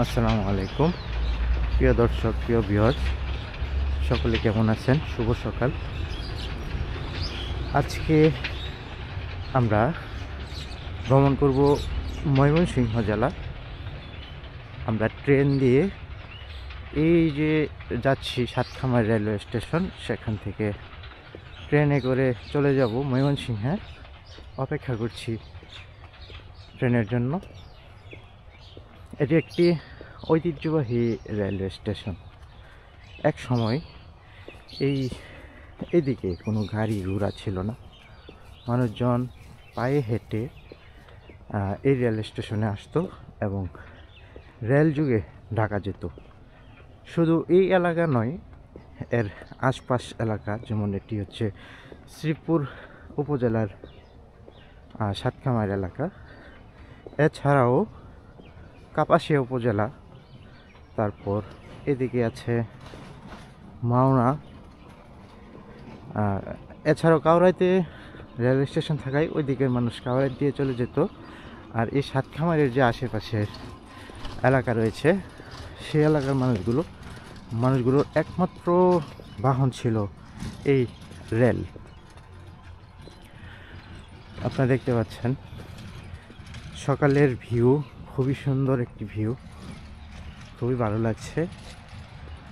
আসসালামু আলাইকুম প্রিয় দর্শক, প্রিয় ভিউয়ার্স, সকলে কেমন আছেন? শুভ সকাল। আজকে আমরা ভ্রমণ করব ময়মনসিংহ জেলা। আমরা ট্রেন দিয়ে এই যে যাচ্ছি সাতখামার রেলওয়ে স্টেশন, সেখান থেকে ট্রেনে করে চলে যাব ময়মনসিংহে। অপেক্ষা করছি ট্রেনের জন্য। এটি একটি ঐতিহ্যবাহী রেলওয়ে স্টেশন। এক সময় এদিকে কোনো গাড়ি ঘোড়া ছিল না, মানুষজন পায়ে হেঁটে এই রেল স্টেশনে আসতো এবং রেল যুগে ঢাকা যেত। শুধু এই এলাকা নয়, এর আশপাশ এলাকা, যেমন এটি হচ্ছে শ্রীপুর উপজেলার সাতখামার এলাকা, এছাড়াও কাপাসিয়া উপজেলা, তারপর এদিকে আছে মাওনা, এছাড়াও কাউরাইতে রেল স্টেশন থাকায় ওই দিকের মানুষ কাউরাই দিয়ে চলে যেত। আর এই সাতখামারের যে আশেপাশের এলাকা রয়েছে, সেই এলাকার মানুষগুলোর একমাত্র বাহন ছিল এই রেল। আপনারা দেখতে পাচ্ছেন সকালের ভিউ, খুবই সুন্দর একটি ভিউ, খুবই ভালো লাগছে।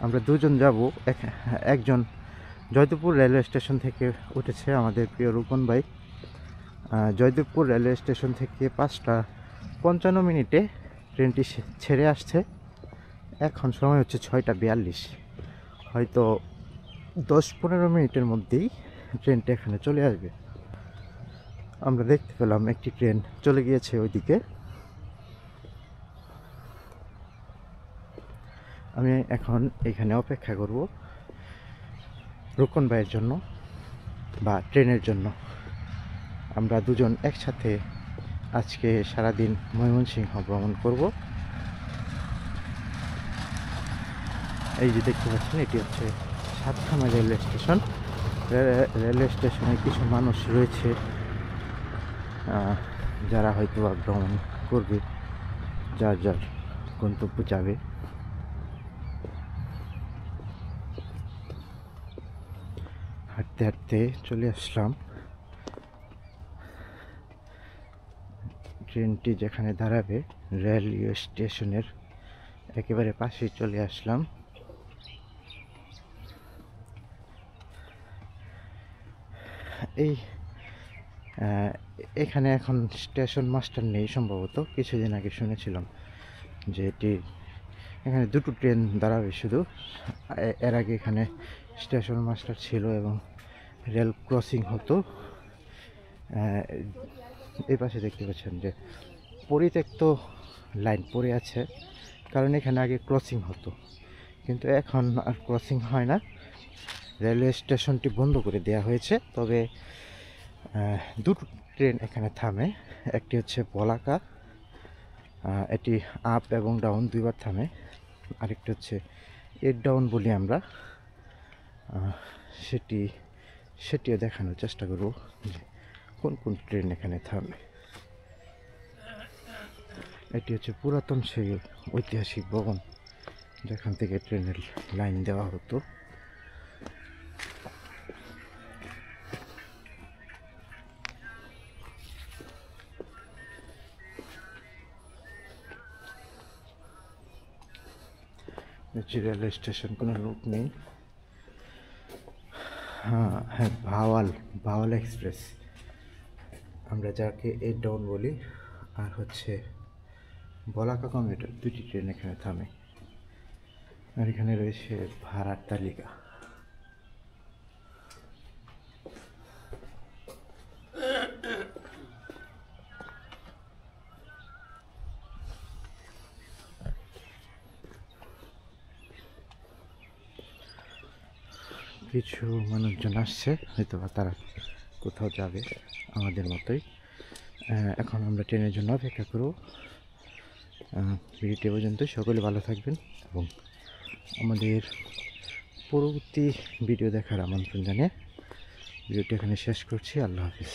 আমরা দুজন যাব। একজন জয়দেবপুর রেলওয়ে স্টেশন থেকে উঠেছে, আমাদের প্রিয় রূপন ভাই। জয়দেবপুর রেলওয়ে স্টেশন থেকে 5টা 55 ট্রেনটি ছেড়ে আসছে। এখন সময় হচ্ছে 6টা 42। হয়তো 10-15 মিনিটের মধ্যেই ট্রেনটা এখানে চলে আসবে। আমরা দেখতে পেলাম একটি ট্রেন চলে গিয়েছে ওইদিকে। আমি এখন এখানে অপেক্ষা করব রুকন ভাইয়ের জন্য বা ট্রেনের জন্য। আমরা দুজন একসাথে আজকে সারাদিন ময়মনসিংহ ভ্রমণ করব। এই যে দেখতে পাচ্ছেন, এটি হচ্ছে সাতখামার রেলওয়ে স্টেশন। রেলওয়ে স্টেশনে কিছু মানুষ রয়েছে যারা হয়তো ভ্রমণ করবে, যার যার গন্তব্য যাবে। হাঁটতে হাঁটতে চলে আসলাম ট্রেনটি যেখানে দাঁড়াবে, রেলওয়ে স্টেশনের একেবারে পাশেই চলে আসলাম। এই এখানে এখন স্টেশন মাস্টার নেই সম্ভবত। কিছুদিন আগে শুনেছিলাম যে এখানে দুটো ট্রেন দাঁড়াবে শুধু। এর আগে এখানে স্টেশন মাস্টার ছিল এবং রেল ক্রসিং হতো। এই পাশে দেখতে পাচ্ছেন যে পরিত্যক্ত লাইন পড়ে আছে, কারণ এখানে আগে ক্রসিং হতো, কিন্তু এখন আর ক্রসিং হয় না। রেলওয়ে স্টেশনটি বন্ধ করে দেওয়া হয়েছে। তবে দুটো ট্রেন এখানে থামে। একটি হচ্ছে বলাকা, এটি আপ এবং ডাউন দুইবার থামে। আরেকটি হচ্ছে এর ডাউন বলি আমরা, সেটিও দেখানোর চেষ্টা করব যে কোন কোন ট্রেন এখানে থামে। এটি হচ্ছে পুরাতন সেই ঐতিহাসিক ভবন যেখান থেকে ট্রেনের লাইন দেওয়া হতো। রেলওয়ে স্টেশন, কোনো লোক নেই। হ্যাঁ, ভাওয়াল এক্সপ্রেস, আমরা যাকে এর ডাউন বলি, আর হচ্ছে বলাকা কমিউটার, দুটি ট্রেন এখানে থামে। আর এখানে রয়েছে ভাড়ার তালিকা। কিছু মানুষজন আসছে, হয়তো তারা কোথাও যাবে আমাদের মতোই। এখন আমরা ট্রেনের জন্য অপেক্ষা করব। ভিডিওটি পর্যন্ত সকলে ভালো থাকবেন এবং আমাদের পরবর্তী ভিডিও দেখার আমন্ত্রণ জানিয়ে ভিডিওটি এখানে শেষ করছি। আল্লাহ হাফিজ।